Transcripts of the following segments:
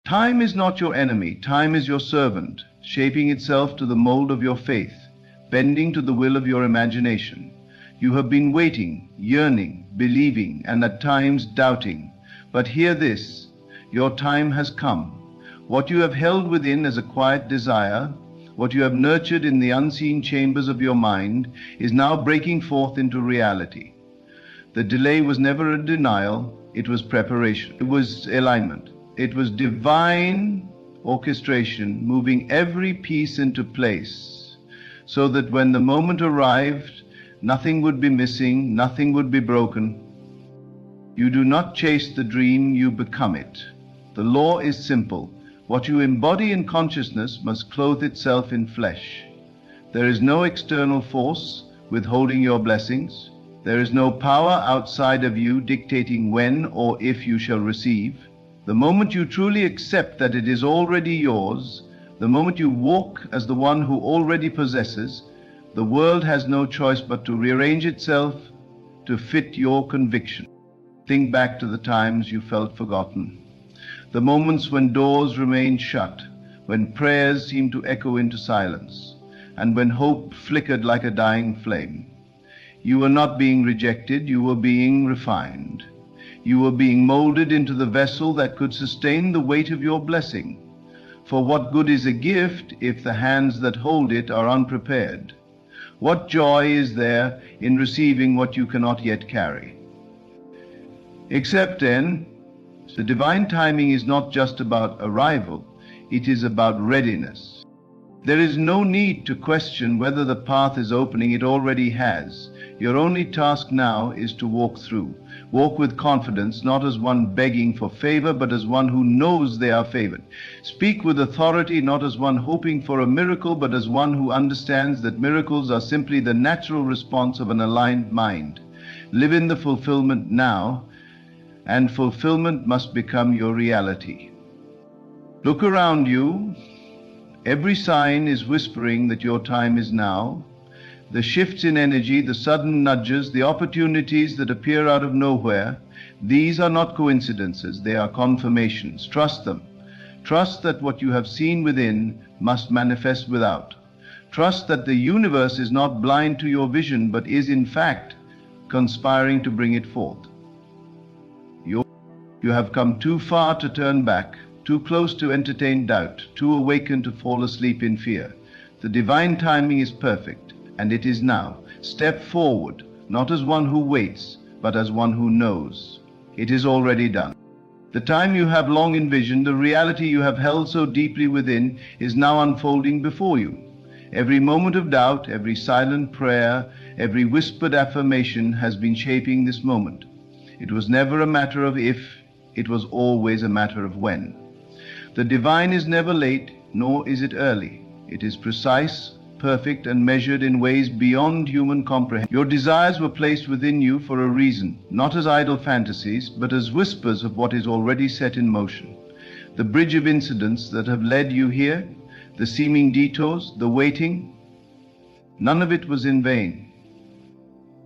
Time is not your enemy. Time is your servant, shaping itself to the mold of your faith, bending to the will of your imagination. You have been waiting, yearning, believing, and at times doubting. But hear this, your time has come. What you have held within as a quiet desire, what you have nurtured in the unseen chambers of your mind, is now breaking forth into reality. The delay was never a denial, it was preparation. It was alignment. It was divine orchestration, moving every piece into place, so that when the moment arrived, nothing would be missing, nothing would be broken. You do not chase the dream, you become it. The law is simple. What you embody in consciousness must clothe itself in flesh. There is no external force withholding your blessings. There is no power outside of you dictating when or if you shall receive. The moment you truly accept that it is already yours, the moment you walk as the one who already possesses, the world has no choice but to rearrange itself to fit your conviction. Think back to the times you felt forgotten, the moments when doors remained shut, when prayers seemed to echo into silence, and when hope flickered like a dying flame. You were not being rejected, you were being refined. You were being molded into the vessel that could sustain the weight of your blessing. For what good is a gift if the hands that hold it are unprepared? What joy is there in receiving what you cannot yet carry? Except then, the divine timing is not just about arrival, it is about readiness. There is no need to question whether the path is opening, it already has. Your only task now is to walk through. Walk with confidence, not as one begging for favor, but as one who knows they are favored. Speak with authority, not as one hoping for a miracle, but as one who understands that miracles are simply the natural response of an aligned mind. Live in the fulfillment now, and fulfillment must become your reality. Look around you. Every sign is whispering that your time is now. The shifts in energy, the sudden nudges, the opportunities that appear out of nowhere, these are not coincidences, they are confirmations. Trust them. Trust that what you have seen within must manifest without. Trust that the universe is not blind to your vision, but is in fact conspiring to bring it forth. You have come too far to turn back, too close to entertain doubt, too awakened to fall asleep in fear. The divine timing is perfect, and it is now. Step forward, not as one who waits, but as one who knows. It is already done. The time you have long envisioned, the reality you have held so deeply within, is now unfolding before you. Every moment of doubt, every silent prayer, every whispered affirmation has been shaping this moment. It was never a matter of if, it was always a matter of when. The divine is never late, nor is it early. It is precise, perfect, and measured in ways beyond human comprehension. Your desires were placed within you for a reason, not as idle fantasies, but as whispers of what is already set in motion. The bridge of incidents that have led you here, the seeming detours, the waiting, none of it was in vain.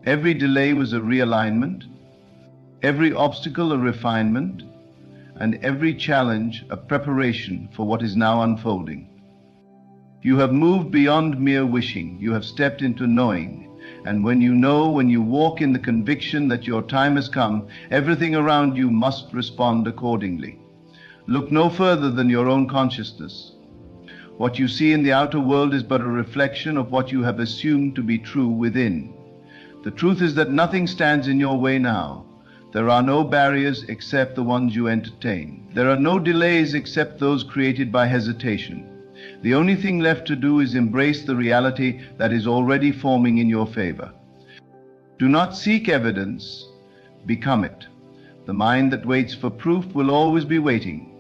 Every delay was a realignment, every obstacle a refinement, and every challenge a preparation for what is now unfolding. You have moved beyond mere wishing. You have stepped into knowing. And when you know, when you walk in the conviction that your time has come, everything around you must respond accordingly. Look no further than your own consciousness. What you see in the outer world is but a reflection of what you have assumed to be true within. The truth is that nothing stands in your way now. There are no barriers except the ones you entertain. There are no delays except those created by hesitation. The only thing left to do is embrace the reality that is already forming in your favor. Do not seek evidence, become it. The mind that waits for proof will always be waiting,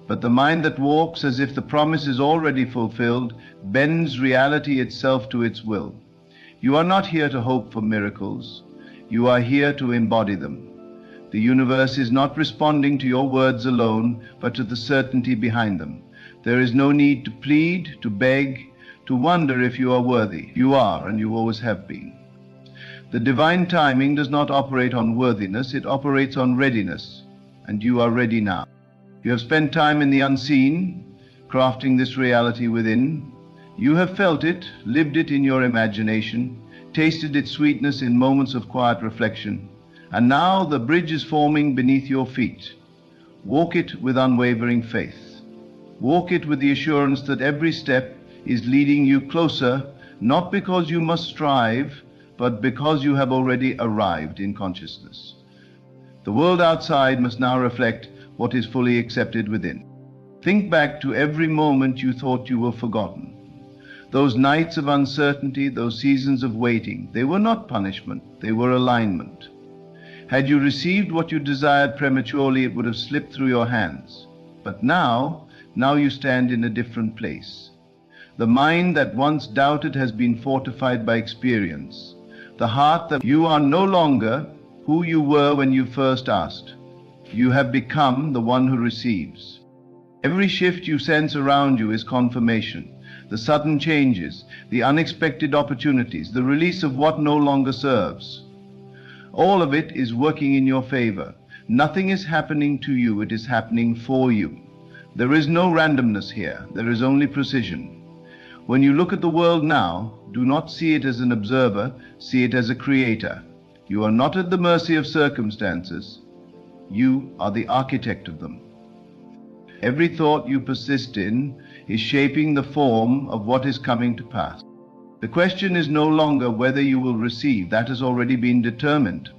but the mind that walks as if the promise is already fulfilled bends reality itself to its will. You are not here to hope for miracles. You are here to embody them. The universe is not responding to your words alone, but to the certainty behind them. There is no need to plead, to beg, to wonder if you are worthy. You are, and you always have been. The divine timing does not operate on worthiness, it operates on readiness, and you are ready now. You have spent time in the unseen, crafting this reality within. You have felt it, lived it in your imagination, tasted its sweetness in moments of quiet reflection, and now the bridge is forming beneath your feet. Walk it with unwavering faith. Walk it with the assurance that every step is leading you closer, not because you must strive, but because you have already arrived in consciousness. The world outside must now reflect what is fully accepted within. Think back to every moment you thought you were forgotten. Those nights of uncertainty, those seasons of waiting, they were not punishment, they were alignment. Had you received what you desired prematurely, it would have slipped through your hands. But now you stand in a different place. The mind that once doubted has been fortified by experience. The heart that you are no longer who you were when you first asked. You have become the one who receives. Every shift you sense around you is confirmation. The sudden changes, the unexpected opportunities, the release of what no longer serves. All of it is working in your favor. Nothing is happening to you, it is happening for you. There is no randomness here, there is only precision. When you look at the world now, do not see it as an observer, see it as a creator. You are not at the mercy of circumstances. You are the architect of them. Every thought you persist in is shaping the form of what is coming to pass. The question is no longer whether you will receive, that has already been determined.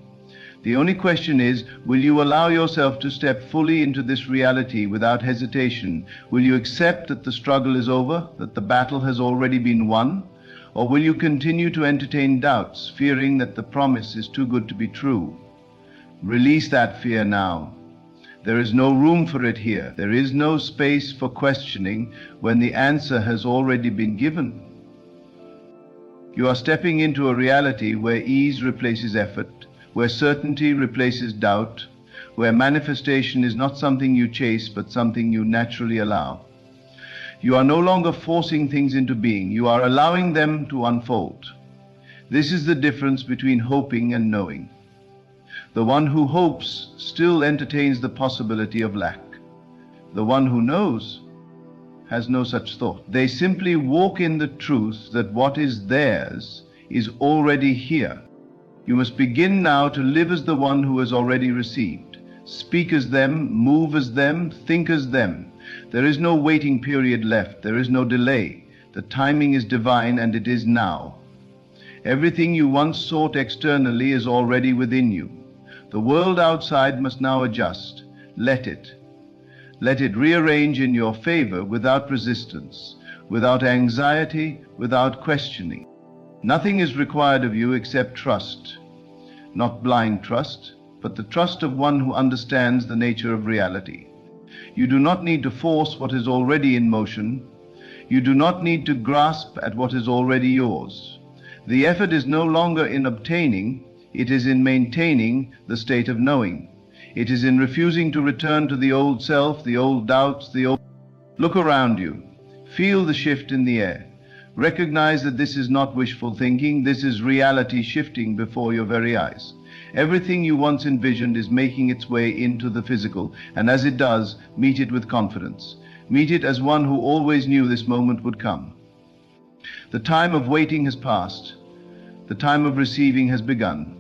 The only question is, will you allow yourself to step fully into this reality without hesitation? Will you accept that the struggle is over, that the battle has already been won? Or will you continue to entertain doubts, fearing that the promise is too good to be true? Release that fear now. There is no room for it here. There is no space for questioning when the answer has already been given. You are stepping into a reality where ease replaces effort, where certainty replaces doubt, where manifestation is not something you chase, but something you naturally allow. You are no longer forcing things into being. You are allowing them to unfold. This is the difference between hoping and knowing. The one who hopes still entertains the possibility of lack. The one who knows has no such thought. They simply walk in the truth that what is theirs is already here. You must begin now to live as the one who has already received. Speak as them, move as them, think as them. There is no waiting period left. There is no delay. The timing is divine, and it is now. Everything you once sought externally is already within you. The world outside must now adjust. Let it. Let it rearrange in your favor without resistance, without anxiety, without questioning. Nothing is required of you except trust. Not blind trust, but the trust of one who understands the nature of reality. You do not need to force what is already in motion. You do not need to grasp at what is already yours. The effort is no longer in obtaining, it is in maintaining the state of knowing. It is in refusing to return to the old self, the old doubts, the old... Look around you. Feel the shift in the air. Recognize that this is not wishful thinking, this is reality shifting before your very eyes. Everything you once envisioned is making its way into the physical, and as it does, meet it with confidence. Meet it as one who always knew this moment would come. The time of waiting has passed. The time of receiving has begun.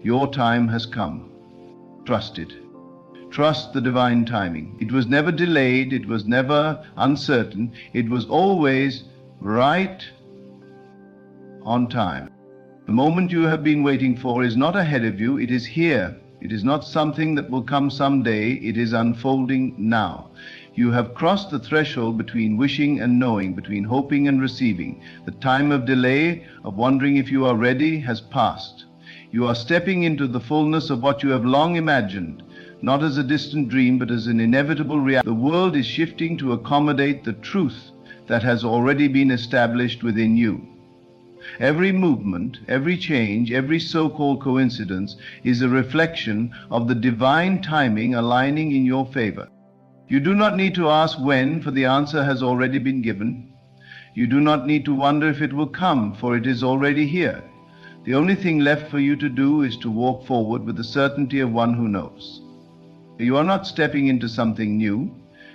Your time has come. Trust it. Trust the divine timing. It was never delayed, it was never uncertain, it was always right on time. The moment you have been waiting for is not ahead of you, it is here. It is not something that will come someday, it is unfolding now. You have crossed the threshold between wishing and knowing, between hoping and receiving. The time of delay, of wondering if you are ready, has passed. You are stepping into the fullness of what you have long imagined, not as a distant dream, but as an inevitable reality. The world is shifting to accommodate the truth that has already been established within you. Every movement, every change, every so-called coincidence is a reflection of the divine timing aligning in your favor. You do not need to ask when, for the answer has already been given. You do not need to wonder if it will come, for it is already here. The only thing left for you to do is to walk forward with the certainty of one who knows. You are not stepping into something new.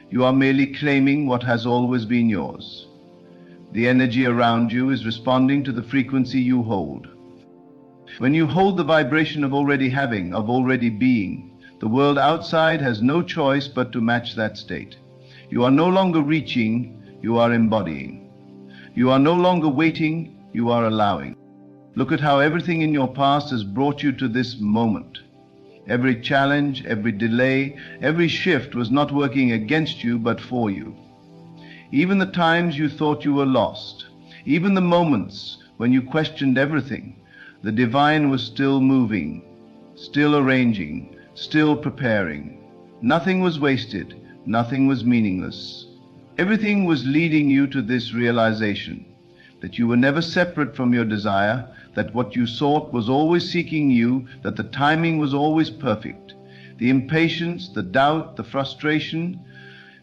You are merely claiming what has always been yours. The energy around you is responding to the frequency you hold. When you hold the vibration of already having, of already being, the world outside has no choice but to match that state. You are no longer reaching, you are embodying. You are no longer waiting, you are allowing. Look at how everything in your past has brought you to this moment. Every challenge, every delay, every shift was not working against you but for you. Even the times you thought you were lost, even the moments when you questioned everything, the divine was still moving, still arranging, still preparing. Nothing was wasted, nothing was meaningless. Everything was leading you to this realization, that you were never separate from your desire, that what you sought was always seeking you, that the timing was always perfect. The impatience, the doubt, the frustration,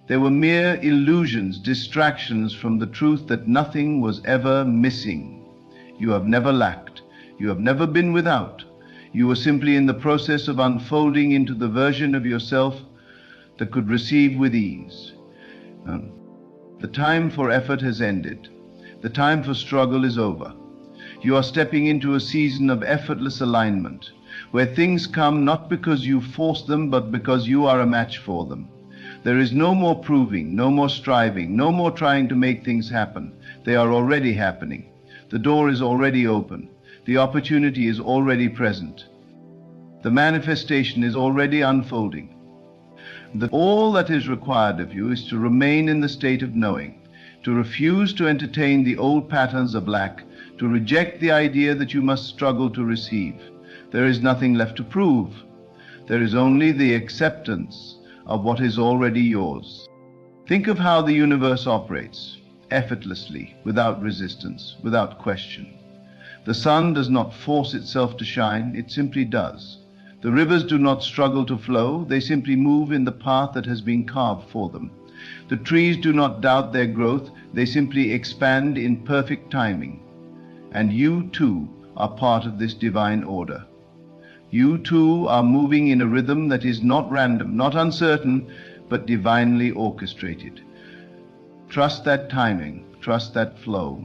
they were mere illusions, distractions from the truth that nothing was ever missing. You have never lacked. You have never been without. You were simply in the process of unfolding into the version of yourself that could receive with ease. The time for effort has ended. The time for struggle is over. You are stepping into a season of effortless alignment, where things come not because you force them, but because you are a match for them. There is no more proving, no more striving, no more trying to make things happen. They are already happening. The door is already open. The opportunity is already present. The manifestation is already unfolding. All that is required of you is to remain in the state of knowing, to refuse to entertain the old patterns of lack, to reject the idea that you must struggle to receive. There is nothing left to prove. There is only the acceptance of what is already yours. Think of how the universe operates, effortlessly, without resistance, without question. The sun does not force itself to shine, it simply does. The rivers do not struggle to flow, they simply move in the path that has been carved for them. The trees do not doubt their growth, they simply expand in perfect timing. And you too are part of this divine order. You too are moving in a rhythm that is not random, not uncertain, but divinely orchestrated. Trust that timing, trust that flow.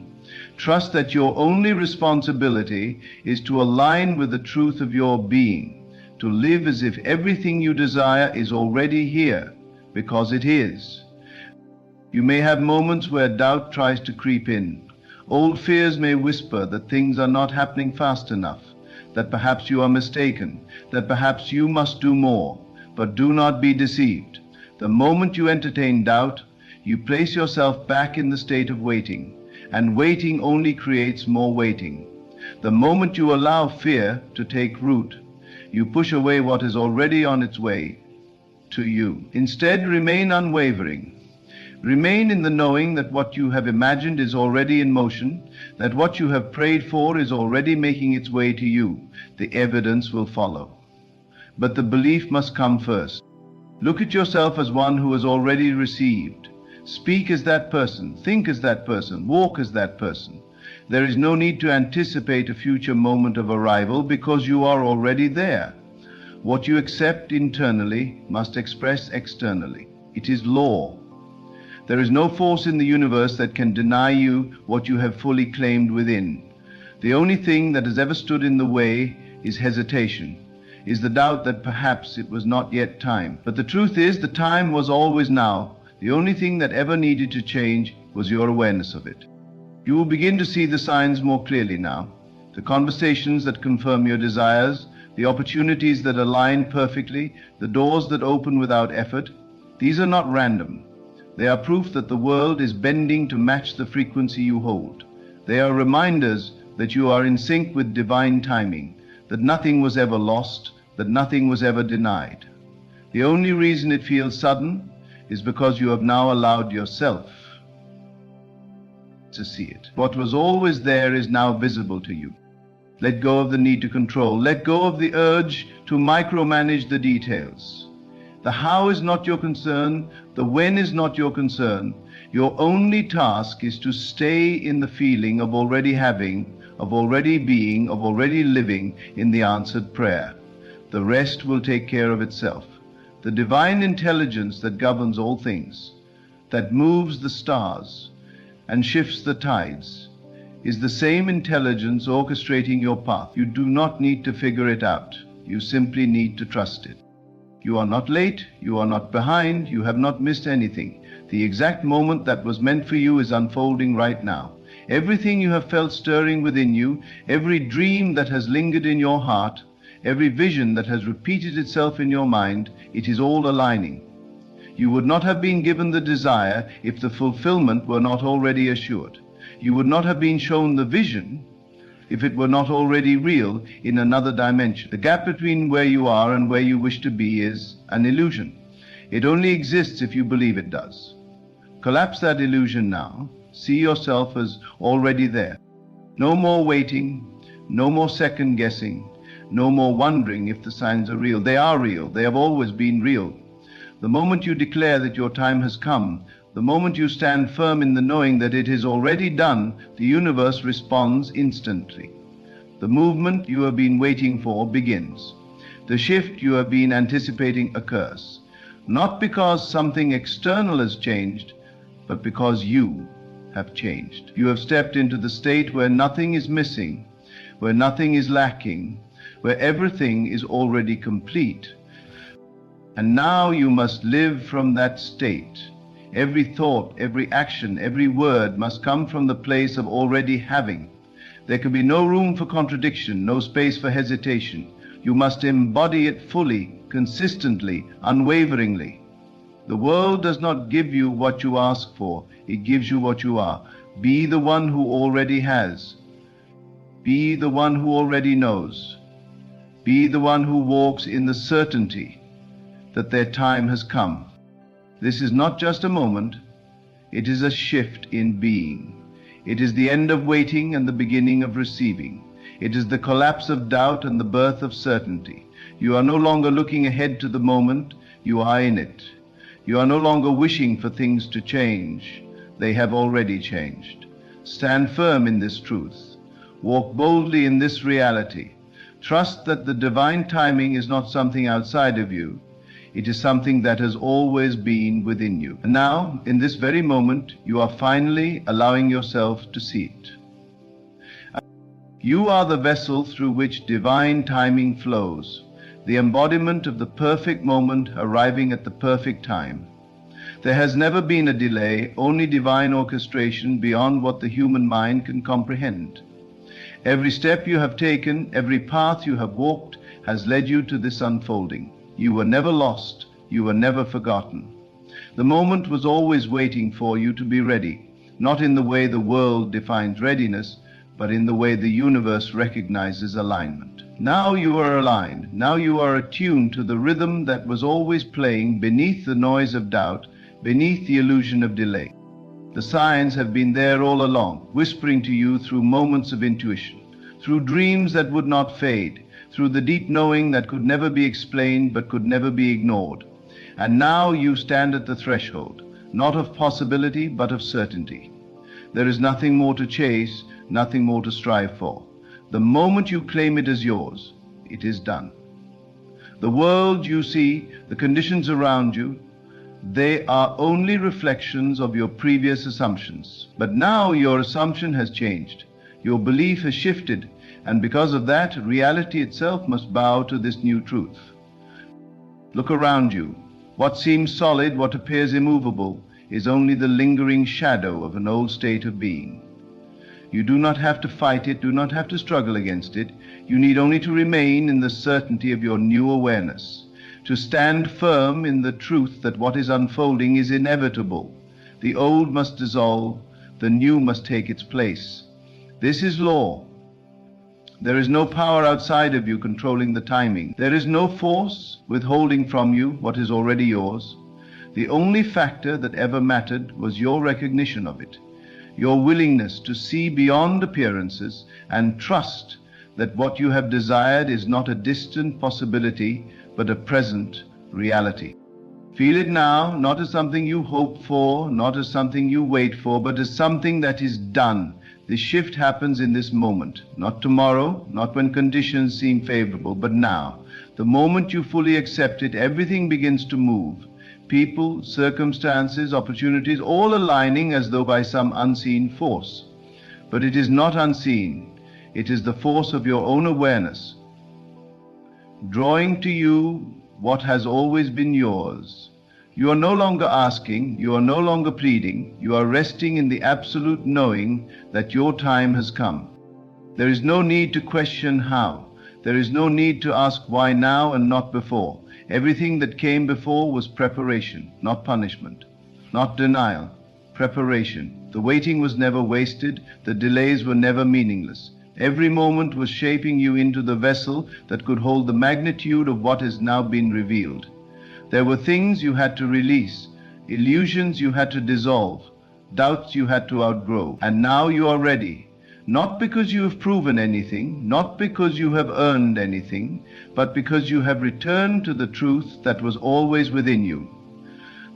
Trust that your only responsibility is to align with the truth of your being, to live as if everything you desire is already here, because it is. You may have moments where doubt tries to creep in. Old fears may whisper that things are not happening fast enough, that perhaps you are mistaken, that perhaps you must do more. But do not be deceived. The moment you entertain doubt, you place yourself back in the state of waiting, and waiting only creates more waiting. The moment you allow fear to take root, you push away what is already on its way to you. Instead, remain unwavering. Remain in the knowing that what you have imagined is already in motion, that what you have prayed for is already making its way to you. The evidence will follow. But the belief must come first. Look at yourself as one who has already received. Speak as that person, think as that person, walk as that person. There is no need to anticipate a future moment of arrival because you are already there. What you accept internally must express externally. It is law. There is no force in the universe that can deny you what you have fully claimed within. The only thing that has ever stood in the way is hesitation, is the doubt that perhaps it was not yet time. But the truth is, the time was always now. The only thing that ever needed to change was your awareness of it. You will begin to see the signs more clearly now, the conversations that confirm your desires, the opportunities that align perfectly, the doors that open without effort. These are not random. They are proof that the world is bending to match the frequency you hold. They are reminders that you are in sync with divine timing, that nothing was ever lost, that nothing was ever denied. The only reason it feels sudden is because you have now allowed yourself to see it. What was always there is now visible to you. Let go of the need to control. Let go of the urge to micromanage the details. The how is not your concern. The when is not your concern. Your only task is to stay in the feeling of already having, of already being, of already living in the answered prayer. The rest will take care of itself. The divine intelligence that governs all things, that moves the stars and shifts the tides, is the same intelligence orchestrating your path. You do not need to figure it out. You simply need to trust it. You are not late, you are not behind, you have not missed anything. The exact moment that was meant for you is unfolding right now. Everything you have felt stirring within you, every dream that has lingered in your heart, every vision that has repeated itself in your mind, it is all aligning. You would not have been given the desire if the fulfillment were not already assured. You would not have been shown the vision if it were not already real in another dimension. The gap between where you are and where you wish to be is an illusion. It only exists if you believe it does. Collapse that illusion now. See yourself as already there. No more waiting, no more second guessing, no more wondering if the signs are real. They are real. They have always been real. The moment you declare that your time has come, the moment you stand firm in the knowing that it is already done, the universe responds instantly. The movement you have been waiting for begins. The shift you have been anticipating occurs. Not because something external has changed, but because you have changed. You have stepped into the state where nothing is missing, where nothing is lacking, where everything is already complete. And now you must live from that state. Every thought, every action, every word must come from the place of already having. There can be no room for contradiction, no space for hesitation. You must embody it fully, consistently, unwaveringly. The world does not give you what you ask for, it gives you what you are. Be the one who already has. Be the one who already knows. Be the one who walks in the certainty that their time has come. This is not just a moment, it is a shift in being. It is the end of waiting and the beginning of receiving. It is the collapse of doubt and the birth of certainty. You are no longer looking ahead to the moment, you are in it. You are no longer wishing for things to change. They have already changed. Stand firm in this truth. Walk boldly in this reality. Trust that the divine timing is not something outside of you. It is something that has always been within you. And now, in this very moment, you are finally allowing yourself to see it. You are the vessel through which divine timing flows, the embodiment of the perfect moment arriving at the perfect time. There has never been a delay, only divine orchestration beyond what the human mind can comprehend. Every step you have taken, every path you have walked, has led you to this unfolding. You were never lost, you were never forgotten. The moment was always waiting for you to be ready, not in the way the world defines readiness, but in the way the universe recognizes alignment. Now you are aligned, now you are attuned to the rhythm that was always playing beneath the noise of doubt, beneath the illusion of delay. The signs have been there all along, whispering to you through moments of intuition, through dreams that would not fade, through the deep knowing that could never be explained but could never be ignored. And now you stand at the threshold, not of possibility but of certainty. There is nothing more to chase, nothing more to strive for. The moment you claim it as yours, it is done. The world you see, the conditions around you, they are only reflections of your previous assumptions. But now your assumption has changed. Your belief has shifted, and because of that, reality itself must bow to this new truth. Look around you. What seems solid, what appears immovable, is only the lingering shadow of an old state of being. You do not have to fight it, do not have to struggle against it. You need only to remain in the certainty of your new awareness, to stand firm in the truth that what is unfolding is inevitable. The old must dissolve, the new must take its place. This is law. There is no power outside of you controlling the timing. There is no force withholding from you what is already yours. The only factor that ever mattered was your recognition of it, your willingness to see beyond appearances and trust that what you have desired is not a distant possibility, but a present reality. Feel it now, not as something you hope for, not as something you wait for, but as something that is done. This shift happens in this moment, not tomorrow, not when conditions seem favorable, but now. The moment you fully accept it, everything begins to move. People, circumstances, opportunities, all aligning as though by some unseen force. But it is not unseen. It is the force of your own awareness, drawing to you what has always been yours. You are no longer asking, you are no longer pleading, you are resting in the absolute knowing that your time has come. There is no need to question how. There is no need to ask why now and not before. Everything that came before was preparation, not punishment, not denial, preparation. The waiting was never wasted, the delays were never meaningless. Every moment was shaping you into the vessel that could hold the magnitude of what has now been revealed. There were things you had to release, illusions you had to dissolve, doubts you had to outgrow. And now you are ready, not because you have proven anything, not because you have earned anything, but because you have returned to the truth that was always within you.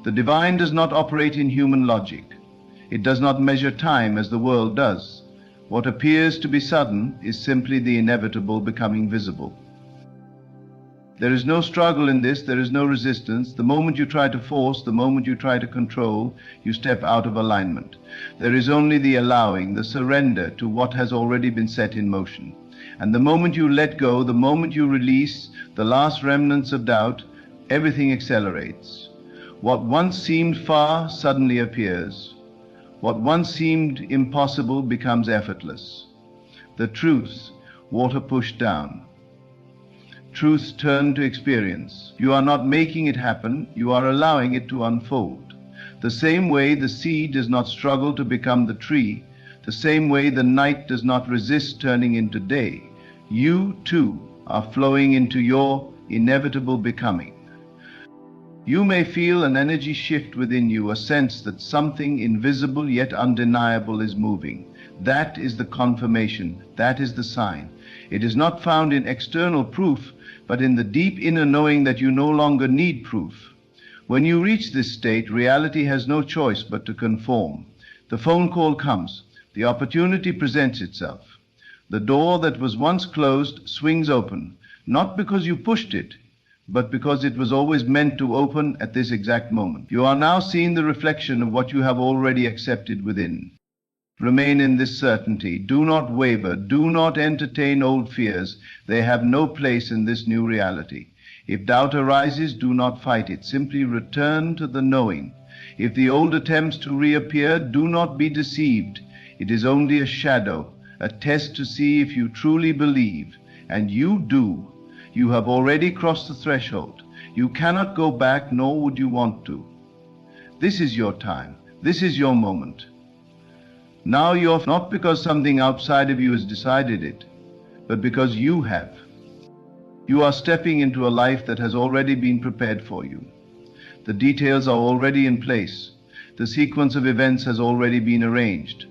The divine does not operate in human logic. It does not measure time as the world does. What appears to be sudden is simply the inevitable becoming visible. There is no struggle in this, there is no resistance. The moment you try to force, the moment you try to control, you step out of alignment. There is only the allowing, the surrender to what has already been set in motion. And the moment you let go, the moment you release the last remnants of doubt, everything accelerates. What once seemed far suddenly appears. What once seemed impossible becomes effortless. The truth, water pushed down. Truth turned to experience. You are not making it happen, you are allowing it to unfold. The same way the seed does not struggle to become the tree, the same way the night does not resist turning into day, you too are flowing into your inevitable becoming. You may feel an energy shift within you, a sense that something invisible yet undeniable is moving. That is the confirmation, that is the sign. It is not found in external proof, but in the deep inner knowing that you no longer need proof. When you reach this state, reality has no choice but to conform. The phone call comes, the opportunity presents itself. The door that was once closed swings open, not because you pushed it, but because it was always meant to open at this exact moment. You are now seeing the reflection of what you have already accepted within. Remain in this certainty. Do not waver. Do not entertain old fears. They have no place in this new reality. If doubt arises, do not fight it. Simply return to the knowing. If the old attempts to reappear, do not be deceived. It is only a shadow, a test to see if you truly believe. And you do. You have already crossed the threshold. You cannot go back, nor would you want to. This is your time. This is your moment. Now you're not because something outside of you has decided it, but because you have. You are stepping into a life that has already been prepared for you. The details are already in place. The sequence of events has already been arranged.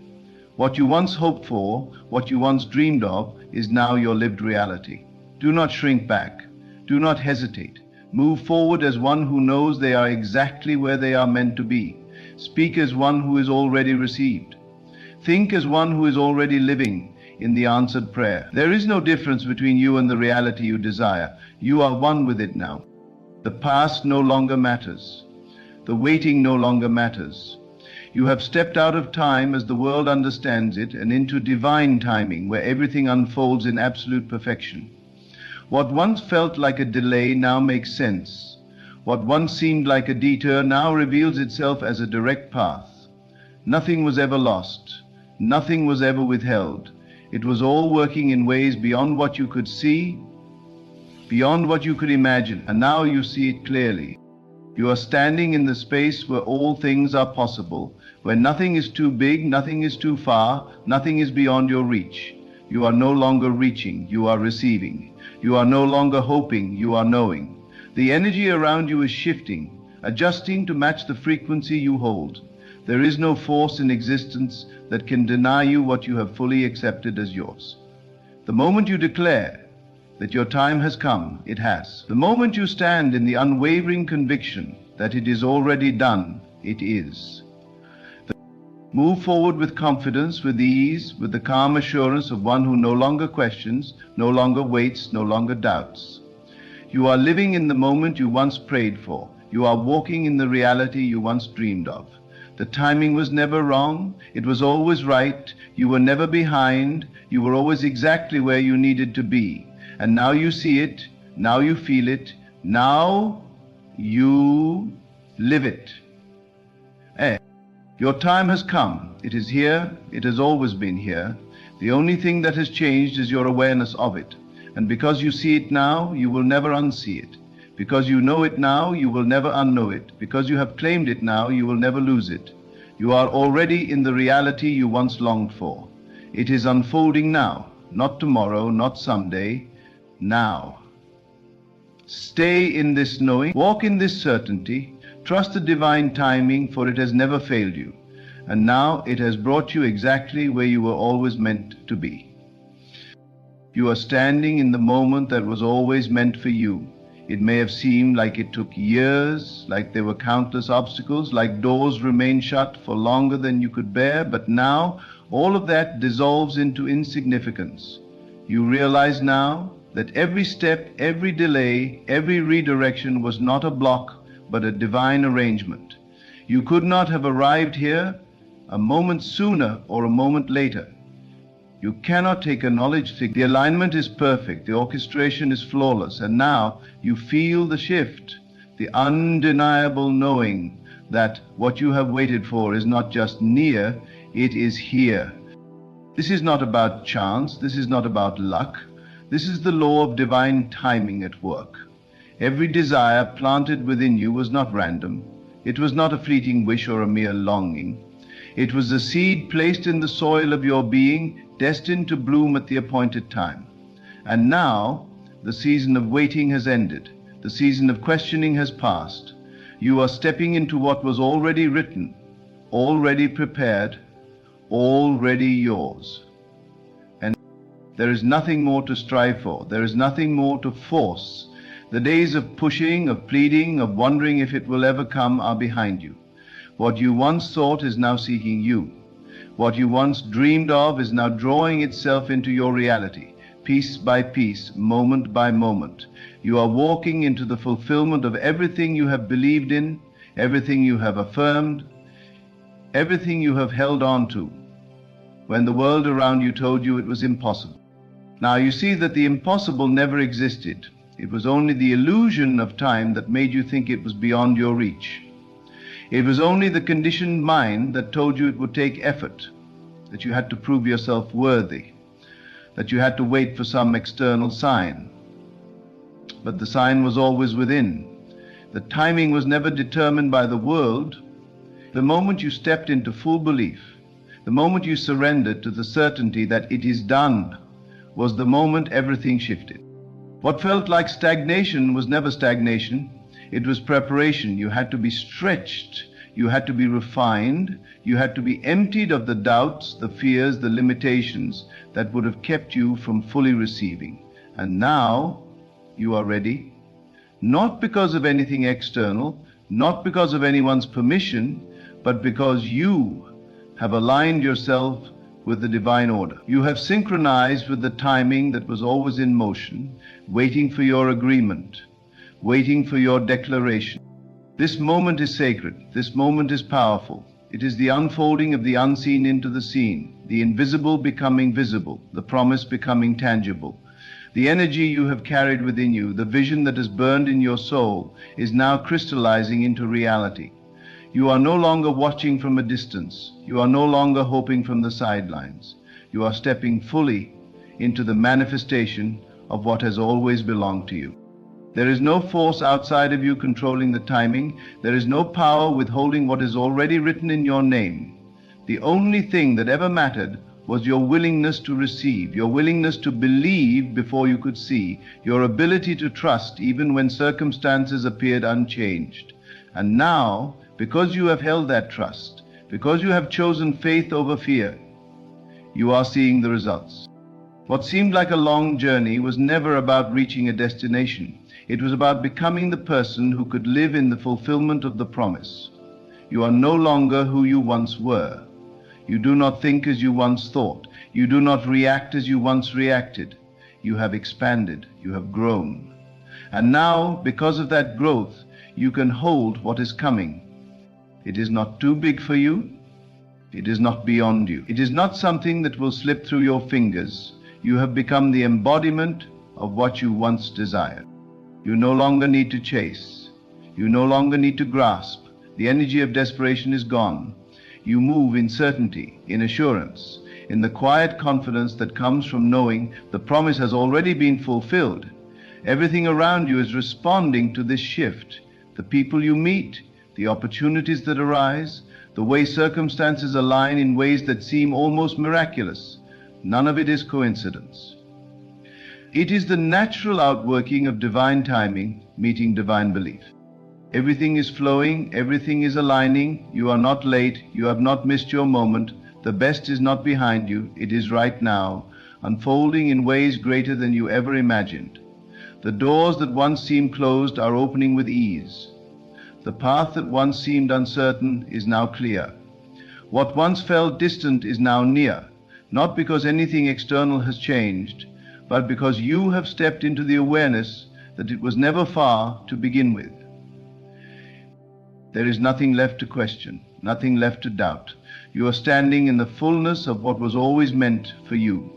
What you once hoped for, what you once dreamed of, is now your lived reality. Do not shrink back. Do not hesitate. Move forward as one who knows they are exactly where they are meant to be. Speak as one who is already received. Think as one who is already living in the answered prayer. There is no difference between you and the reality you desire. You are one with it now. The past no longer matters. The waiting no longer matters. You have stepped out of time as the world understands it and into divine timing, where everything unfolds in absolute perfection. What once felt like a delay now makes sense. What once seemed like a detour now reveals itself as a direct path. Nothing was ever lost. Nothing was ever withheld. It was all working in ways beyond what you could see, beyond what you could imagine, and now you see it clearly. You are standing in the space where all things are possible, where nothing is too big, nothing is too far, nothing is beyond your reach. You are no longer reaching, you are receiving. You are no longer hoping, you are knowing. The energy around you is shifting, adjusting to match the frequency you hold. There is no force in existence that can deny you what you have fully accepted as yours. The moment you declare that your time has come, it has. The moment you stand in the unwavering conviction that it is already done, it is. Move forward with confidence, with ease, with the calm assurance of one who no longer questions, no longer waits, no longer doubts. You are living in the moment you once prayed for. You are walking in the reality you once dreamed of. The timing was never wrong. It was always right. You were never behind. You were always exactly where you needed to be. And now you see it. Now you feel it. Now you live it. Your time has come. It is here. It has always been here. The only thing that has changed is your awareness of it. And because you see it now, you will never unsee it. Because you know it now, you will never unknow it. Because you have claimed it now, you will never lose it. You are already in the reality you once longed for. It is unfolding now, not tomorrow, not someday, now. Stay in this knowing, walk in this certainty, trust the divine timing, for it has never failed you. And now it has brought you exactly where you were always meant to be. You are standing in the moment that was always meant for you. It may have seemed like it took years, like there were countless obstacles, like doors remained shut for longer than you could bear, but now all of that dissolves into insignificance. You realize now that every step, every delay, every redirection was not a block, but a divine arrangement. You could not have arrived here a moment sooner or a moment later. You cannot take a knowledge figure. The alignment is perfect, the orchestration is flawless, and now you feel the shift, the undeniable knowing that what you have waited for is not just near, it is here. This is not about chance, this is not about luck, this is the law of divine timing at work. Every desire planted within you was not random, it was not a fleeting wish or a mere longing. It was the seed placed in the soil of your being, destined to bloom at the appointed time. And now, the season of waiting has ended. The season of questioning has passed. You are stepping into what was already written, already prepared, already yours. And there is nothing more to strive for. There is nothing more to force. The days of pushing, of pleading, of wondering if it will ever come are behind you. What you once thought is now seeking you. What you once dreamed of is now drawing itself into your reality, piece by piece, moment by moment. You are walking into the fulfillment of everything you have believed in, everything you have affirmed, everything you have held on to, when the world around you told you it was impossible. Now you see that the impossible never existed. It was only the illusion of time that made you think it was beyond your reach. It was only the conditioned mind that told you it would take effort, that you had to prove yourself worthy, that you had to wait for some external sign. But the sign was always within. The timing was never determined by the world. The moment you stepped into full belief, the moment you surrendered to the certainty that it is done, was the moment everything shifted. What felt like stagnation was never stagnation. It was preparation. You had to be stretched. You had to be refined. You had to be emptied of the doubts, the fears, the limitations that would have kept you from fully receiving. And now you are ready, not because of anything external, not because of anyone's permission, but because you have aligned yourself with the divine order. You have synchronized with the timing that was always in motion, waiting for your agreement, waiting for your declaration. This moment is sacred. This moment is powerful. It is the unfolding of the unseen into the seen, the invisible becoming visible, the promise becoming tangible. The energy you have carried within you, the vision that has burned in your soul, is now crystallizing into reality. You are no longer watching from a distance. You are no longer hoping from the sidelines. You are stepping fully into the manifestation of what has always belonged to you. There is no force outside of you controlling the timing. There is no power withholding what is already written in your name. The only thing that ever mattered was your willingness to receive, your willingness to believe before you could see, your ability to trust even when circumstances appeared unchanged. And now, because you have held that trust, because you have chosen faith over fear, you are seeing the results. What seemed like a long journey was never about reaching a destination. It was about becoming the person who could live in the fulfillment of the promise. You are no longer who you once were. You do not think as you once thought. You do not react as you once reacted. You have expanded. You have grown. And now, because of that growth, you can hold what is coming. It is not too big for you. It is not beyond you. It is not something that will slip through your fingers. You have become the embodiment of what you once desired. You no longer need to chase. You no longer need to grasp. The energy of desperation is gone. You move in certainty, in assurance, in the quiet confidence that comes from knowing the promise has already been fulfilled. Everything around you is responding to this shift. The people you meet, the opportunities that arise, the way circumstances align in ways that seem almost miraculous. None of it is coincidence. It is the natural outworking of divine timing meeting divine belief. Everything is flowing, everything is aligning. You are not late, you have not missed your moment. The best is not behind you, it is right now, unfolding in ways greater than you ever imagined. The doors that once seemed closed are opening with ease. The path that once seemed uncertain is now clear. What once felt distant is now near, not because anything external has changed, but because you have stepped into the awareness that it was never far to begin with. There is nothing left to question, nothing left to doubt. You are standing in the fullness of what was always meant for you.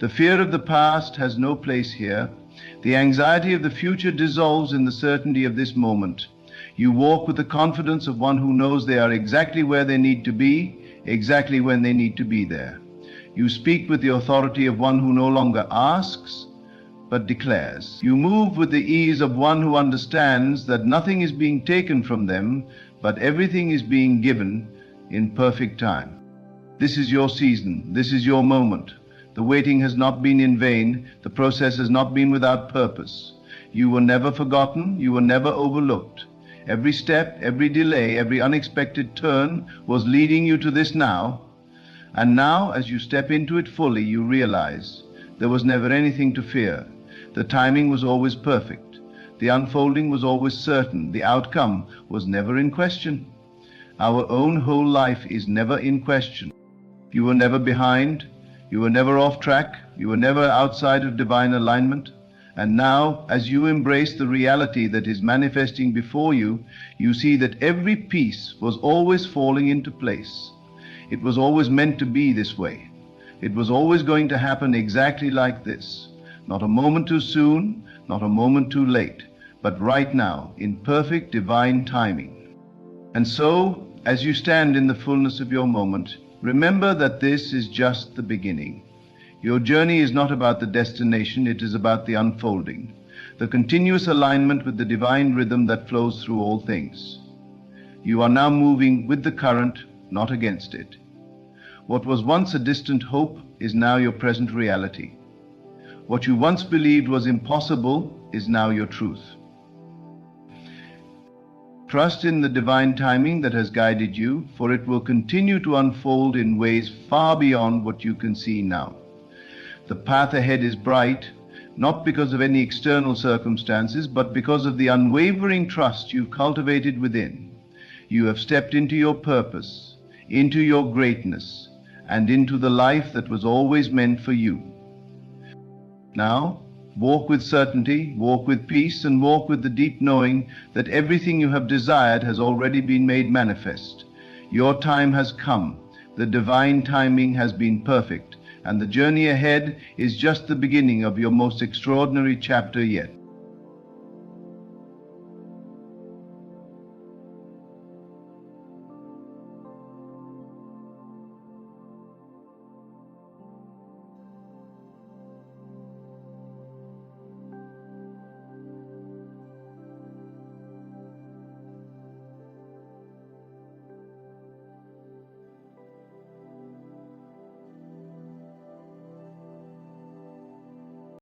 The fear of the past has no place here. The anxiety of the future dissolves in the certainty of this moment. You walk with the confidence of one who knows they are exactly where they need to be, exactly when they need to be there. You speak with the authority of one who no longer asks, but declares. You move with the ease of one who understands that nothing is being taken from them, but everything is being given in perfect time. This is your season. This is your moment. The waiting has not been in vain. The process has not been without purpose. You were never forgotten. You were never overlooked. Every step, every delay, every unexpected turn was leading you to this now. And now, as you step into it fully, you realize there was never anything to fear. The timing was always perfect. The unfolding was always certain. The outcome was never in question. Our own whole life is never in question. You were never behind. You were never off track. You were never outside of divine alignment. And now, as you embrace the reality that is manifesting before you, you see that every piece was always falling into place. It was always meant to be this way. It was always going to happen exactly like this. Not a moment too soon, not a moment too late, but right now, in perfect divine timing. And so, as you stand in the fullness of your moment, remember that this is just the beginning. Your journey is not about the destination, it is about the unfolding, the continuous alignment with the divine rhythm that flows through all things. You are now moving with the current, not against it. What was once a distant hope is now your present reality. What you once believed was impossible is now your truth. Trust in the divine timing that has guided you, for it will continue to unfold in ways far beyond what you can see now. The path ahead is bright, not because of any external circumstances, but because of the unwavering trust you've cultivated within. You have stepped into your purpose, into your greatness, and into the life that was always meant for you. Now, walk with certainty, walk with peace, and walk with the deep knowing that everything you have desired has already been made manifest. Your time has come. The divine timing has been perfect, and the journey ahead is just the beginning of your most extraordinary chapter yet.